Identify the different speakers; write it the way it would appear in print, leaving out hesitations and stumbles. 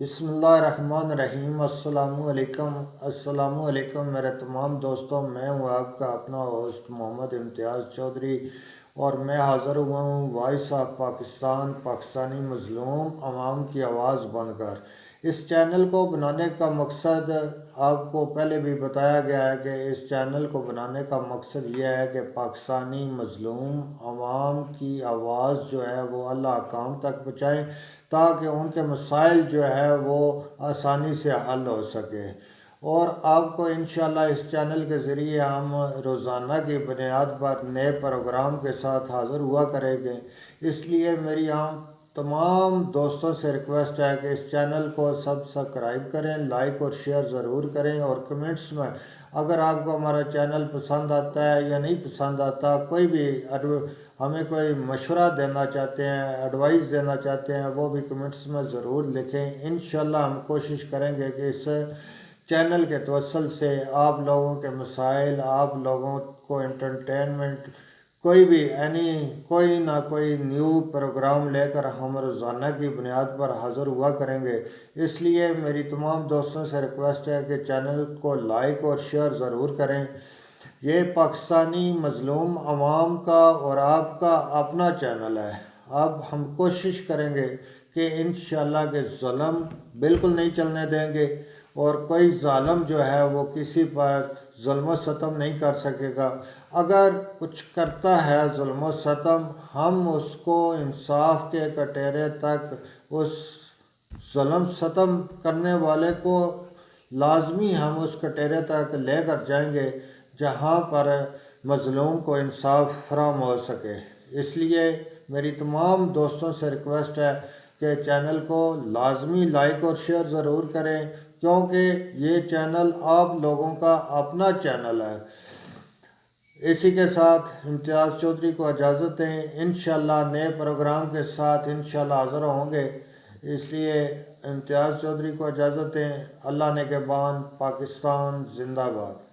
Speaker 1: بسم اللہ الرحمن الرحیم۔ السلام علیکم میرے تمام دوستوں، میں ہوں آپ کا اپنا ہوسٹ محمد امتیاز چودھری، اور میں حاضر ہوا ہوں وائس آف پاکستان، پاکستانی مظلوم عوام کی آواز بن کر۔ اس چینل کو بنانے کا مقصد آپ کو پہلے بھی بتایا گیا ہے کہ اس چینل کو بنانے کا مقصد یہ ہے کہ پاکستانی مظلوم عوام کی آواز جو ہے وہ اعلیٰ حکام تک پہنچائیں، تاکہ ان کے مسائل جو ہے وہ آسانی سے حل ہو سکے۔ اور آپ کو انشاءاللہ اس چینل کے ذریعے ہم روزانہ کی بنیاد پر نئے پروگرام کے ساتھ حاضر ہوا کریں گے۔ اس لیے میری عام تمام دوستوں سے ریکویسٹ ہے کہ اس چینل کو سبسکرائب کریں، لائک اور شیئر ضرور کریں، اور کمنٹس میں اگر آپ کو ہمارا چینل پسند آتا ہے یا نہیں پسند آتا، کوئی بھی ہمیں کوئی مشورہ دینا چاہتے ہیں، ایڈوائز دینا چاہتے ہیں، وہ بھی کمنٹس میں ضرور لکھیں۔ انشاءاللہ ہم کوشش کریں گے کہ اس چینل کے توسل سے آپ لوگوں کے مسائل، آپ لوگوں کو انٹرٹینمنٹ، کوئی نہ کوئی نیو پروگرام لے کر ہم روزانہ کی بنیاد پر حاضر ہوا کریں گے۔ اس لیے میری تمام دوستوں سے ریکویسٹ ہے کہ چینل کو لائک اور شیئر ضرور کریں۔ یہ پاکستانی مظلوم عوام کا اور آپ کا اپنا چینل ہے۔ اب ہم کوشش کریں گے کہ انشاءاللہ کہ ظلم بالکل نہیں چلنے دیں گے، اور کوئی ظالم جو ہے وہ کسی پر ظلم و ستم نہیں کر سکے گا۔ اگر کچھ کرتا ہے ظلم و ستم، ہم اس کو انصاف کے کٹہرے تک، اس ظلم ستم کرنے والے کو لازمی ہم اس کٹہرے تک لے کر جائیں گے جہاں پر مظلوم کو انصاف فراہم ہو سکے۔ اس لیے میری تمام دوستوں سے ریکویسٹ ہے کہ چینل کو لازمی لائک اور شیئر ضرور کریں، کیونکہ یہ چینل آپ لوگوں کا اپنا چینل ہے۔ اسی کے ساتھ امتیاز چودھری کو اجازت دیں، انشاءاللہ نئے پروگرام کے ساتھ انشاءاللہ حاضر ہوں گے۔ اس لیے امتیاز چودھری کو اجازت دیں۔ اللہ نگہبان، پاکستان زندہ باد۔